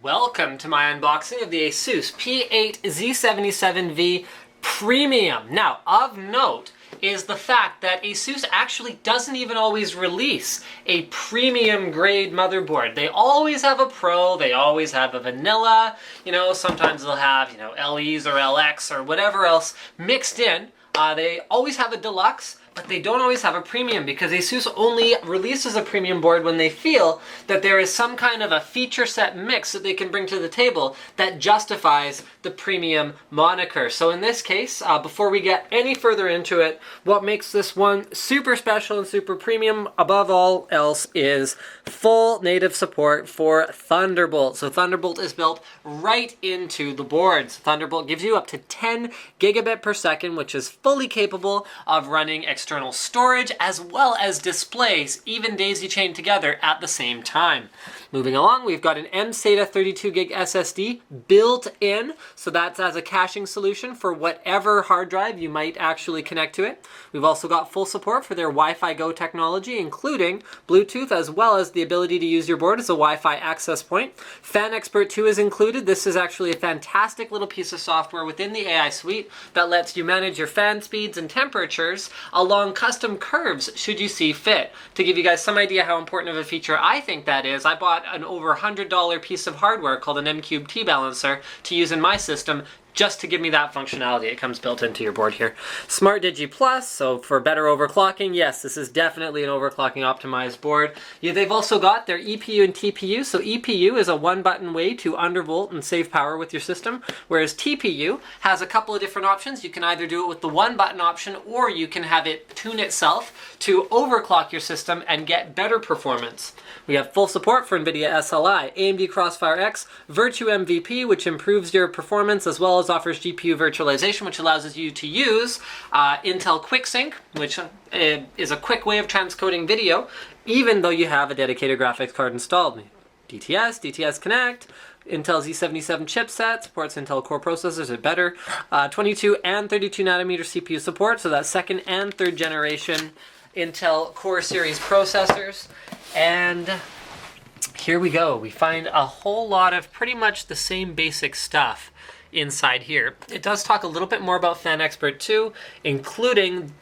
Welcome to my unboxing of the ASUS P8Z77-V Premium. Now, of note is the fact that ASUS actually doesn't even always release a premium grade motherboard. They always have a Pro, they always have a vanilla, sometimes they'll have, LEs or LX or whatever else mixed in. They always have a deluxe, but they don't always have a premium because ASUS only releases a premium board when they feel that there is some kind of a feature set mix that they can bring to the table that justifies the premium moniker. So in this case, before we get any further into it, what makes this one super special and super premium above all else is full native support for Thunderbolt. So Thunderbolt is built right into the boards. Thunderbolt gives you up to 10 gigabit per second, which is fully capable of running external storage as well as displays, even daisy chained together at the same time. Moving along, we've got an mSATA 32 gig SSD built in, so that's as a caching solution for whatever hard drive you might actually connect to it. We've also got full support for their Wi-Fi Go technology, including Bluetooth, as well as the ability to use your board as a Wi-Fi access point. Fan Expert 2 is included. This is actually a fantastic little piece of software within the AI suite that lets you manage your fan speeds and temperatures along custom curves should you see fit. To give you guys some idea how important of a feature I think that is, I bought an over $100 piece of hardware called an M-Cube T-Balancer to use in my system just to give me that functionality. It comes built into your board here. Smart Digi Plus, so for better overclocking. Yes, this is definitely an overclocking optimized board. They've also got their EPU and TPU. So EPU is a one-button way to undervolt and save power with your system, whereas TPU has a couple of different options. You can either do it with the one-button option, or you can have it tune itself to overclock your system and get better performance. We have full support for NVIDIA SLI, AMD CrossfireX, Virtu MVP, which improves your performance, as well as offers GPU virtualization, which allows you to use Intel QuickSync, which is a quick way of transcoding video, even though you have a dedicated graphics card installed. DTS Connect, Intel Z77 chipset, supports Intel Core processors at better, 22 and 32 nanometer CPU support, so that's second and third generation Intel Core series processors. And here we go. We find a whole lot of pretty much the same basic stuff inside here. It does talk a little bit more about Fan Expert 2, including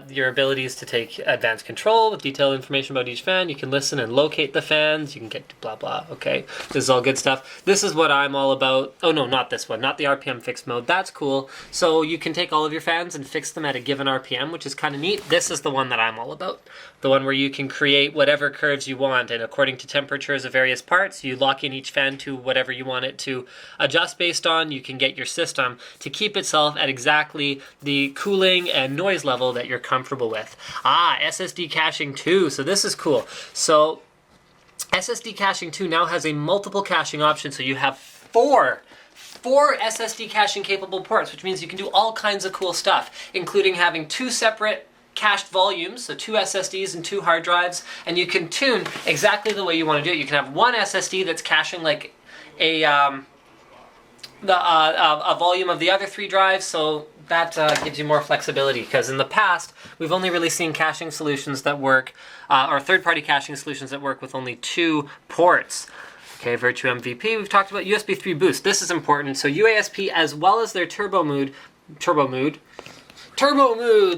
your abilities to take advanced control with detailed information about each fan. You can listen and locate the fans. You can get to blah blah. Okay, this is all good stuff. This is what I'm all about. Oh no, not this one, not the RPM fixed mode. That's cool. So you can take all of your fans and fix them at a given RPM, which is kind of neat. This is the one that I'm all about. The one where you can create whatever curves you want, and according to temperatures of various parts, you lock in each fan to whatever you want it to adjust based on. You can get your system to keep itself at exactly the cooling and noise level that you're comfortable with. SSD caching 2. So this is cool. So SSD caching 2 now has a multiple caching option. So you have four SSD caching capable ports, which means you can do all kinds of cool stuff, including having two separate cached volumes, so two SSDs and two hard drives, and you can tune exactly the way you want to do it. You can have one SSD that's caching like a volume of the other three drives, so that gives you more flexibility, because in the past we've only really seen caching solutions that work, or third-party caching solutions that work with only two ports. Okay, Virtu MVP, we've talked about USB 3 boost. This is important. So UASP as well as their turbo mood,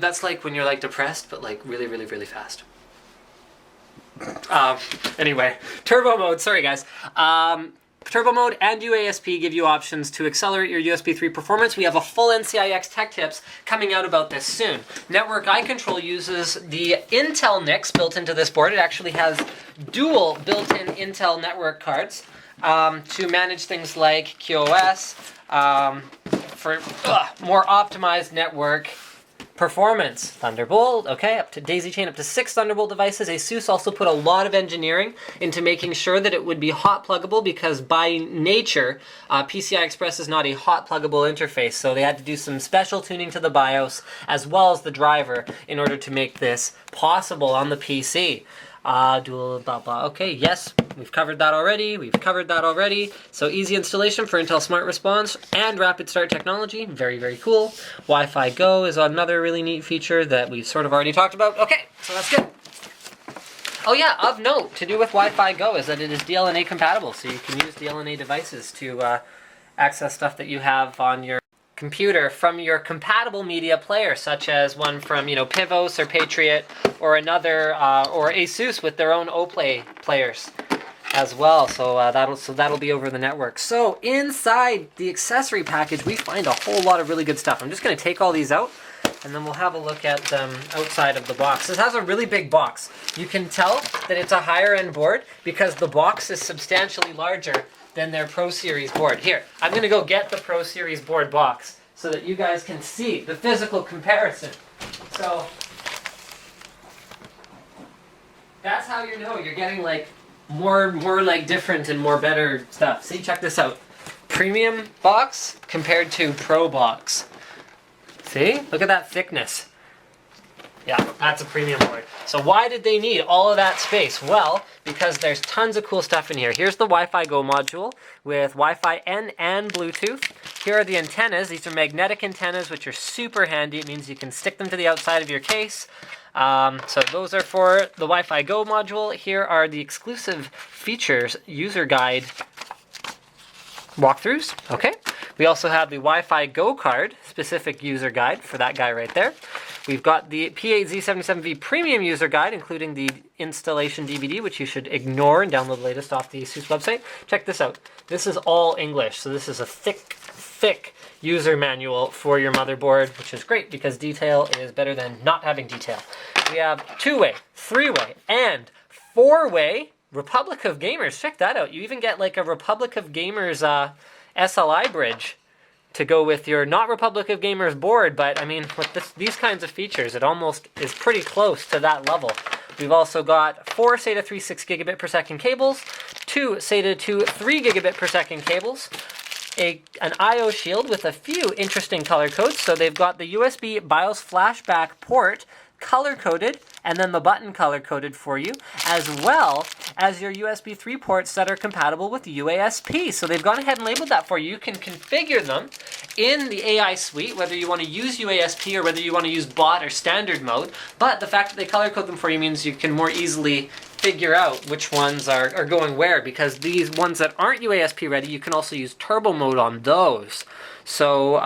that's like when you're like depressed, but like really, really, really fast. Anyway, turbo mode, sorry guys. Turbo mode and UASP give you options to accelerate your USB 3 performance. We have a full NCIX tech tips coming out about this soon. Network eye control uses the Intel NICs built into this board. It actually has dual built-in Intel network cards to manage things like QoS for more optimized network performance. Thunderbolt, okay, up to daisy chain up to 6 Thunderbolt devices. ASUS also put a lot of engineering into making sure that it would be hot pluggable, because by nature, PCI Express is not a hot pluggable interface, so they had to do some special tuning to the BIOS as well as the driver in order to make this possible on the PC. Dual blah blah. Okay, yes, we've covered that already. So easy installation for Intel Smart Response and Rapid Start technology. Very, very cool. Wi-Fi Go is another really neat feature that we've sort of already talked about. Okay, so that's good. Oh yeah, of note, to do with Wi-Fi Go, is that it is DLNA compatible, so you can use DLNA devices to access stuff that you have on your computer from your compatible media player, such as one from, you know, Pivos or Patriot, or another, or ASUS with their own OPlay players as well. So that'll be over the network. So inside the accessory package, we find a whole lot of really good stuff. I'm just going to take all these out, and then we'll have a look at them outside of the box. This has a really big box. You can tell that it's a higher end board because the box is substantially larger than their Pro Series board. Here, I'm gonna go get the Pro Series board box so that you guys can see the physical comparison. So, that's how you know you're getting like more like different and more better stuff. See, check this out. Premium box compared to Pro box. See? Look at that thickness. Yeah, that's a premium board. So why did they need all of that space? Well, because there's tons of cool stuff in here. Here's the Wi-Fi Go module with Wi-Fi N and Bluetooth. Here are the antennas. These are magnetic antennas, which are super handy. It means you can stick them to the outside of your case. So those are for the Wi-Fi Go module. Here are the exclusive features user guide walkthroughs. Okay. We also have the Wi-Fi Go card, specific user guide for that guy right there. We've got the P8Z77-V premium user guide, including the installation DVD, which you should ignore and download the latest off the ASUS website. Check this out. This is all English, so this is a thick user manual for your motherboard, which is great because detail is better than not having detail. We have two-way, three-way, and four-way Republic of Gamers. Check that out. You even get like a Republic of Gamers SLI bridge to go with your not Republic of Gamers board, but I mean, with these kinds of features, it almost is pretty close to that level. We've also got 4 SATA 3.6 gigabit per second cables, 2 SATA 2 3 gigabit per second cables, an I/O shield with a few interesting color codes. So they've got the USB BIOS flashback port color-coded, and then the button color-coded for you, as well as your USB 3 ports that are compatible with UASP. So they've gone ahead and labeled that for you. You can configure them in the AI suite, whether you want to use UASP or whether you want to use bot or standard mode. But the fact that they color-code them for you means you can more easily figure out which ones are going where, because these ones that aren't UASP ready, you can also use turbo mode on those. So,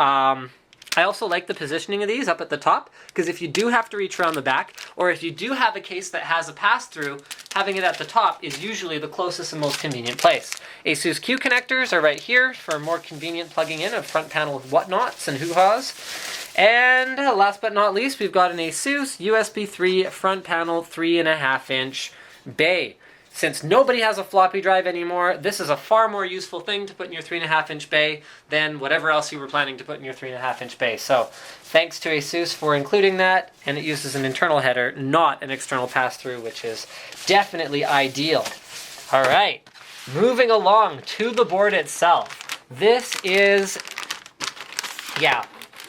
I also like the positioning of these up at the top, because if you do have to reach around the back, or if you do have a case that has a pass-through, having it at the top is usually the closest and most convenient place. ASUS Q connectors are right here for more convenient plugging in of front panel whatnots and hoo-haws. And last but not least, we've got an ASUS USB 3 front panel 3.5-inch bay. Since nobody has a floppy drive anymore, this is a far more useful thing to put in your 3.5-inch bay than whatever else you were planning to put in your 3.5-inch bay. So thanks to ASUS for including that, and it uses an internal header, not an external pass-through, which is definitely ideal. All right, moving along to the board itself. This is, yeah,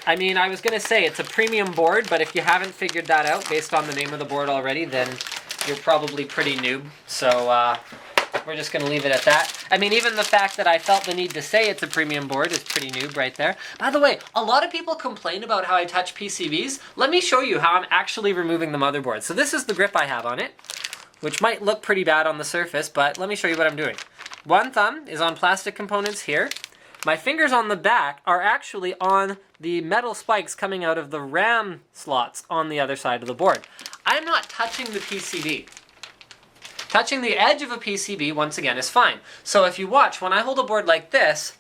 I mean, I was going to say it's a premium board, but if you haven't figured that out based on the name of the board already, then you're probably pretty noob, so we're just going to leave it at that. I mean, even the fact that I felt the need to say it's a premium board is pretty noob right there. By the way, a lot of people complain about how I touch PCBs. Let me show you how I'm actually removing the motherboard. So this is the grip I have on it, which might look pretty bad on the surface, but let me show you what I'm doing. One thumb is on plastic components here. My fingers on the back are actually on the metal spikes coming out of the RAM slots on the other side of the board. I'm not touching the PCB. Touching the edge of a PCB, once again, is fine. So if you watch, when I hold a board like this,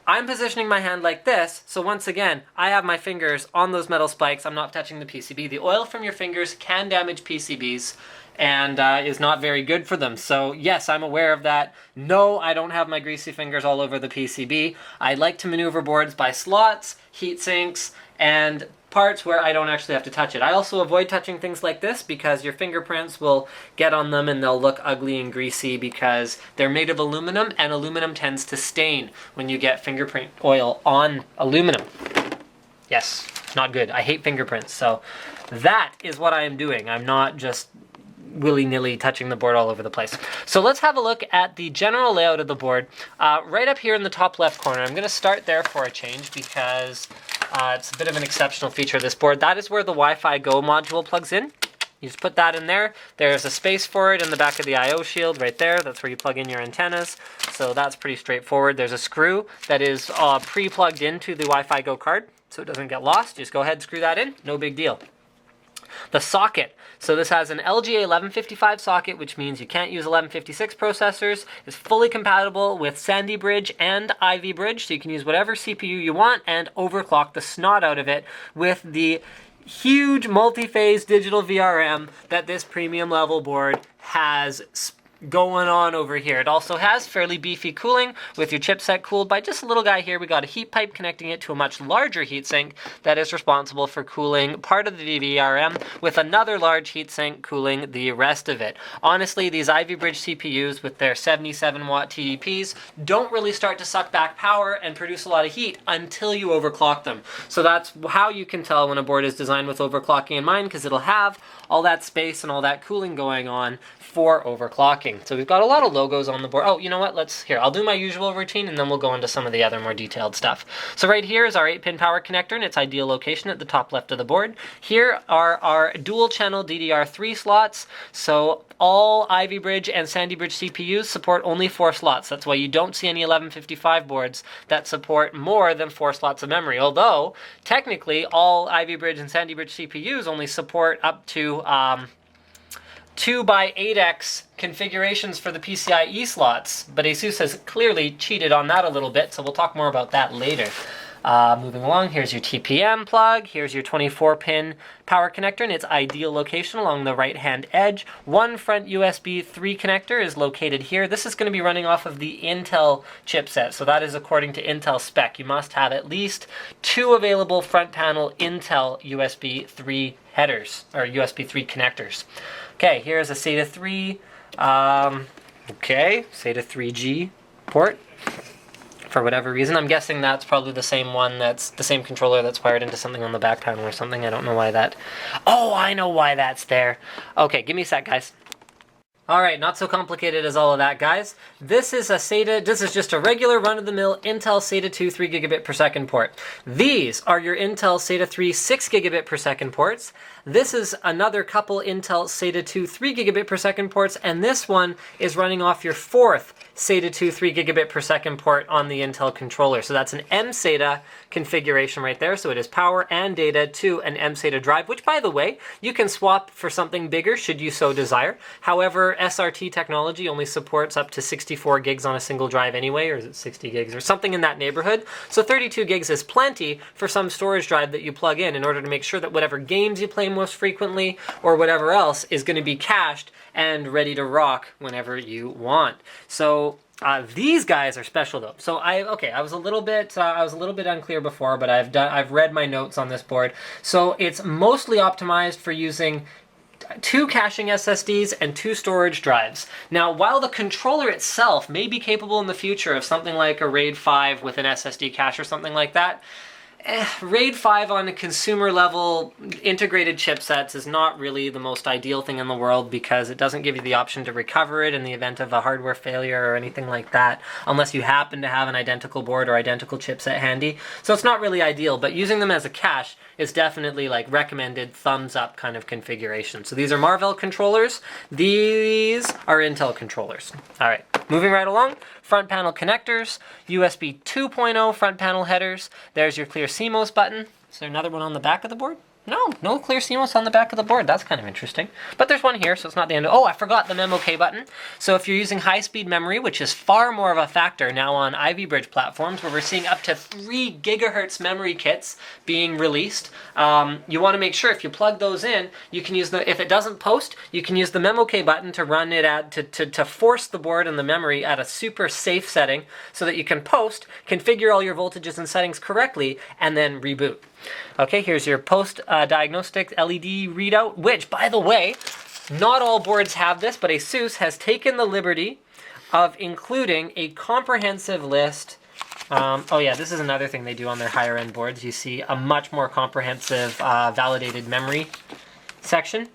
I'm positioning my hand like this, so once again, I have my fingers on those metal spikes, I'm not touching the PCB. The oil from your fingers can damage PCBs and is not very good for them. So yes, I'm aware of that. No, I don't have my greasy fingers all over the PCB. I like to maneuver boards by slots, heat sinks, and parts where I don't actually have to touch it. I also avoid touching things like this because your fingerprints will get on them and they'll look ugly and greasy because they're made of aluminum, and aluminum tends to stain when you get fingerprint oil on aluminum. Yes, not good. I hate fingerprints. So that is what I am doing. I'm not just willy-nilly touching the board all over the place. So let's have a look at the general layout of the board. Right up here in the top left corner, I'm going to start there for a change because it's a bit of an exceptional feature of this board. That is where the Wi-Fi Go module plugs in. You just put that in there. There's a space for it in the back of the I/O shield right there. That's where you plug in your antennas. So that's pretty straightforward. There's a screw that is pre-plugged into the Wi-Fi Go card, so it doesn't get lost. Just go ahead and screw that in. No big deal. The socket. So this has an LGA 1155 socket, which means you can't use 1156 processors. It's fully compatible with Sandy Bridge and Ivy Bridge, so you can use whatever CPU you want and overclock the snot out of it with the huge multi-phase digital VRM that this premium level board has going on over here. It also has fairly beefy cooling with your chipset cooled by just a little guy here. We got a heat pipe connecting it to a much larger heatsink that is responsible for cooling part of the VRM with another large heatsink cooling the rest of it. Honestly, these Ivy Bridge CPUs with their 77 watt TDPs don't really start to suck back power and produce a lot of heat until you overclock them. So that's how you can tell when a board is designed with overclocking in mind, because it'll have all that space and all that cooling going on for overclocking. So we've got a lot of logos on the board. Oh, you know what? I'll do my usual routine and then we'll go into some of the other more detailed stuff. So right here is our 8-pin power connector in its ideal location at the top left of the board. Here are our dual channel DDR3 slots. So all Ivy Bridge and Sandy Bridge CPUs support only 4 slots. That's why you don't see any 1155 boards that support more than 4 slots of memory. Although, technically, all Ivy Bridge and Sandy Bridge CPUs only support up to 2x8x configurations for the PCIe slots, but ASUS has clearly cheated on that a little bit, so we'll talk more about that later. Moving along, here's your TPM plug, here's your 24-pin power connector in its ideal location along the right-hand edge. One front USB 3 connector is located here. This is going to be running off of the Intel chipset, so that is according to Intel spec. You must have at least 2 available front panel Intel USB 3 headers, or USB 3 connectors. Okay, here's a SATA 3, SATA 3G port. For whatever reason, I'm guessing that's probably the same one, that's the same controller that's wired into something on the back panel or something. I don't know why that... Oh, I know why that's there. Okay, give me a sec, guys. Alright, not so complicated as all of that, guys. This is just a regular run-of-the-mill Intel SATA 2 3 gigabit per second port. These are your Intel SATA 3 6 gigabit per second ports. This is another couple Intel SATA 2 3 gigabit per second ports, and this one is running off your 4th SATA 2 3 gigabit per second port on the Intel controller. So that's an mSATA configuration right there. So it is power and data to an mSATA drive, which, by the way, you can swap for something bigger should you so desire. However, SRT technology only supports up to 64 gigs on a single drive anyway, or is it 60 gigs or something in that neighborhood? So 32 gigs is plenty for some storage drive that you plug in order to make sure that whatever games you play most frequently or whatever else is going to be cached and ready to rock whenever you want. So these guys are special though. So I was a little bit unclear before, but I've read my notes on this board. So it's mostly optimized for using 2 caching SSDs and 2 storage drives. Now, while the controller itself may be capable in the future of something like a RAID 5 with an SSD cache or something like that, RAID 5 on a consumer level integrated chipsets is not really the most ideal thing in the world because it doesn't give you the option to recover it in the event of a hardware failure or anything like that, unless you happen to have an identical board or identical chipset handy. So it's not really ideal, but using them as a cache is definitely like recommended thumbs up kind of configuration. So these are Marvell controllers. These are Intel controllers. All right, moving right along. Front panel connectors, USB 2.0 front panel headers. There's your clear CMOS button. Is there another one on the back of the board? No clear CMOS on the back of the board. That's kind of interesting. But there's one here, so it's not the end of... Oh, I forgot the MemOK button. So if you're using high-speed memory, which is far more of a factor now on Ivy Bridge platforms, where we're seeing up to 3 gigahertz memory kits being released, you want to make sure if you plug those in, you can use the... If it doesn't post, you can use the MemOK button to run it at... to force the board and the memory at a super safe setting so that you can post, configure all your voltages and settings correctly, and then reboot. Okay, here's your post-diagnostic LED readout, which, by the way, not all boards have this, but ASUS has taken the liberty of including a comprehensive list. Oh yeah, this is another thing they do on their higher-end boards. You see a much more comprehensive validated memory section.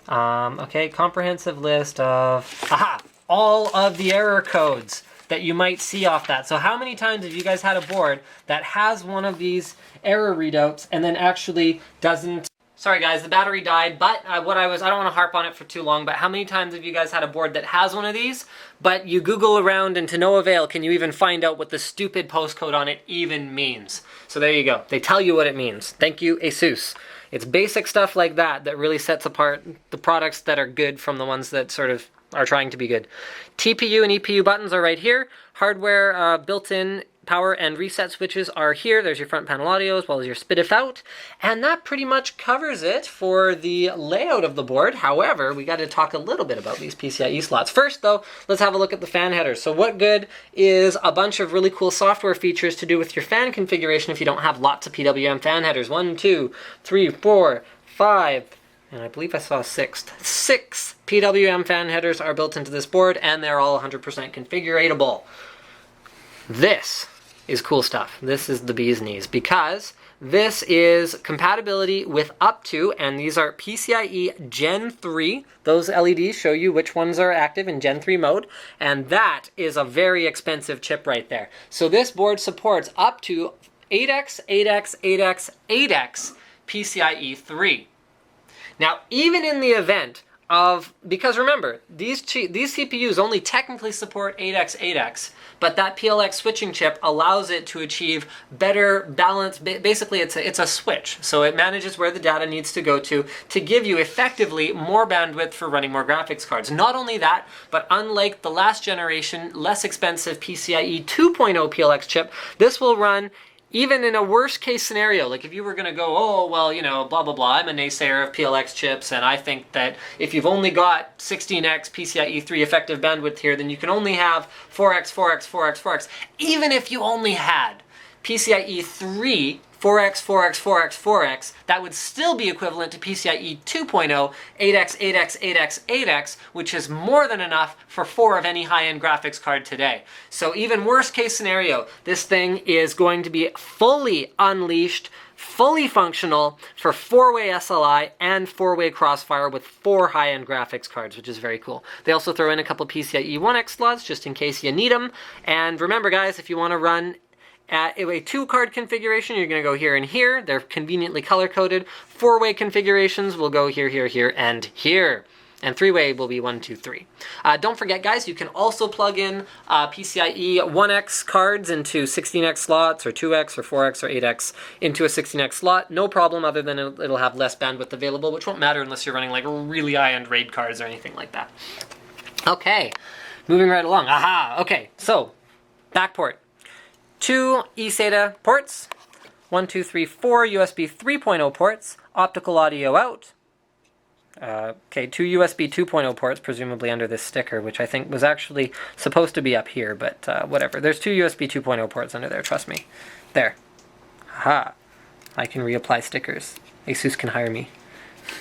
Okay, comprehensive list of, all of the error codes that you might see off that. So how many times have you guys had a board that has one of these error readouts and then actually doesn't Sorry guys, the battery died, but I don't want to harp on it for too long, but how many times have you guys had a board that has one of these, but you Google around and to no avail can you even find out what the stupid postcode on it even means? So there you go. They tell you what it means. Thank you, ASUS. It's basic stuff like that that really sets apart the products that are good from the ones that sort of are trying to be good. TPU and EPU buttons are right here. Hardware built-in power and reset switches are here. There's your front panel audio as well as your SPDIF out. And that pretty much covers it for the layout of the board. However, we got to talk a little bit about these PCIe slots. First though, let's have a look at the fan headers. So what good is a bunch of really cool software features to do with your fan configuration if you don't have lots of PWM fan headers? 1, 2, 3, 4, 5, and I believe I saw a sixth. 6 PWM fan headers are built into this board and they're all 100% configuratable. This is cool stuff. This is the bee's knees because this is compatibility with up to, and these are PCIe Gen 3. Those LEDs show you which ones are active in Gen 3 mode, and that is a very expensive chip right there. So this board supports up to 8x, 8x, 8x, 8x PCIe 3. Now, even in the event of, because remember, these CPUs only technically support 8x, 8x, but that PLX switching chip allows it to achieve better balance. Basically, it's a switch. So it manages where the data needs to go to give you effectively more bandwidth for running more graphics cards. Not only that, but unlike the last generation, less expensive PCIe 2.0 PLX chip, this will run even in a worst case scenario, like if you were going to go, oh, well, you know, blah, blah, blah, I'm a naysayer of PLX chips, and I think that if you've only got 16x PCIe 3 effective bandwidth here, then you can only have 4x, 4x, 4x, 4x. Even if you only had PCIe 3 4x, 4x, 4x, 4x, that would still be equivalent to PCIe 2.0, 8x, 8x, 8x, 8x, which is more than enough for 4 of any high-end graphics card today. So even worst case scenario, this thing is going to be fully unleashed, fully functional for 4-way SLI and 4-way Crossfire with 4 high-end graphics cards, which is very cool. They also throw in a couple PCIe 1x slots just in case you need them. And remember guys, if you want to run at a 2-card configuration, you're going to go here and here. They're conveniently color-coded. 4-way configurations will go here, here, here, and here. And 3-way will be 1, 2, 3. Don't forget, guys, you can also plug in PCIe 1x cards into 16x slots, or 2x, or 4x, or 8x into a 16x slot. No problem, other than it'll have less bandwidth available, which won't matter unless you're running like really high-end RAID cards or anything like that. Okay, moving right along. Aha! Okay, so backport. 2 eSATA ports, 1, 2, 3, 4 USB 3.0 ports, optical audio out. Okay, 2 USB 2.0 ports, presumably under this sticker, which I think was actually supposed to be up here, but whatever. There's 2 USB 2.0 ports under there, trust me. There. Aha. I can reapply stickers. ASUS can hire me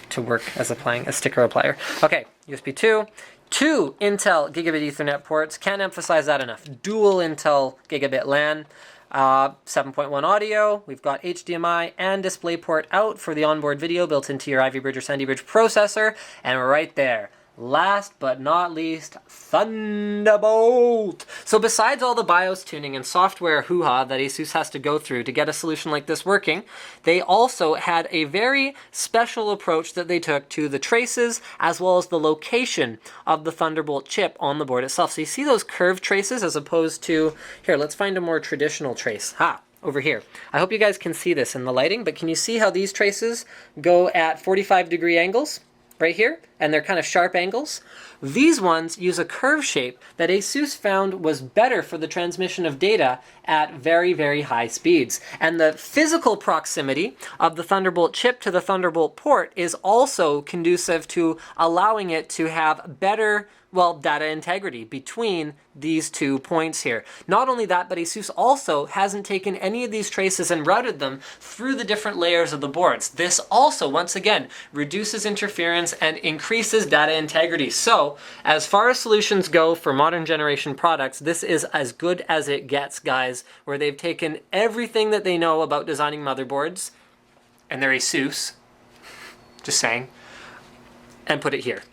to work as applying a sticker applier. Okay, USB 2. 2 Intel Gigabit Ethernet ports. Can't emphasize that enough. Dual Intel Gigabit LAN. 7.1 audio. We've got HDMI and DisplayPort out for the onboard video built into your Ivy Bridge or Sandy Bridge processor. And we're right there. Last but not least, Thunderbolt! So besides all the BIOS tuning and software hoo-ha that ASUS has to go through to get a solution like this working, they also had a very special approach that they took to the traces as well as the location of the Thunderbolt chip on the board itself. So you see those curved traces as opposed to, here, let's find a more traditional trace. Over here. I hope you guys can see this in the lighting, but can you see how these traces go at 45-degree angles? Right here, and they're kind of sharp angles. These ones use a curve shape that ASUS found was better for the transmission of data at very, very high speeds. And the physical proximity of the Thunderbolt chip to the Thunderbolt port is also conducive to allowing it to have better, well, data integrity between these 2 points here. Not only that, but ASUS also hasn't taken any of these traces and routed them through the different layers of the boards. This also, once again, reduces interference and increases data integrity. So, as far as solutions go for modern generation products, this is as good as it gets, guys, where they've taken everything that they know about designing motherboards, and they're ASUS, just saying, and put it here.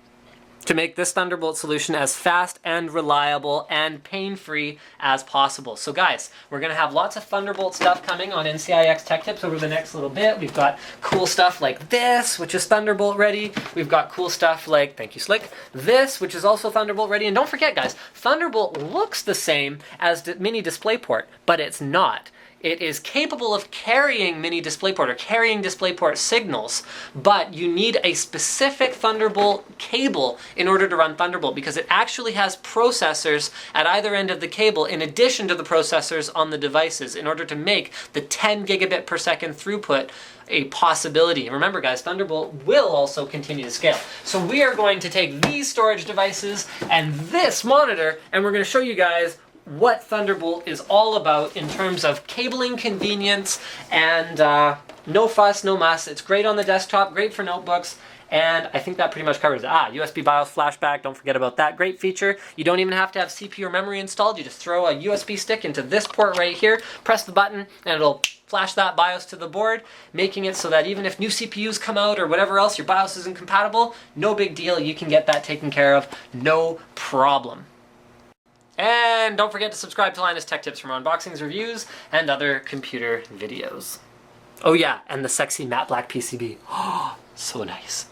to make this Thunderbolt solution as fast and reliable and pain-free as possible. So guys, we're going to have lots of Thunderbolt stuff coming on NCIX Tech Tips over the next little bit. We've got cool stuff like this, which is Thunderbolt ready. We've got cool stuff like, thank you Slick, this, which is also Thunderbolt ready. And don't forget guys, Thunderbolt looks the same as mini DisplayPort, but it's not. It is capable of carrying mini DisplayPort or carrying DisplayPort signals, but you need a specific Thunderbolt cable in order to run Thunderbolt because it actually has processors at either end of the cable in addition to the processors on the devices in order to make the 10 gigabit per second throughput a possibility. Remember guys, Thunderbolt will also continue to scale. So we are going to take these storage devices and this monitor and we're going to show you guys what Thunderbolt is all about in terms of cabling convenience and no fuss, no muss. It's great on the desktop, great for notebooks, and I think that pretty much covers it. USB BIOS flashback, don't forget about that. Great feature. You don't even have to have CPU or memory installed. You just throw a USB stick into this port right here, press the button, and it'll flash that BIOS to the board, making it so that even if new CPUs come out or whatever else, your BIOS isn't compatible, no big deal. You can get that taken care of, no problem. And don't forget to subscribe to Linus Tech Tips for more unboxings, reviews, and other computer videos. Oh yeah, and the sexy matte black PCB. Oh, so nice.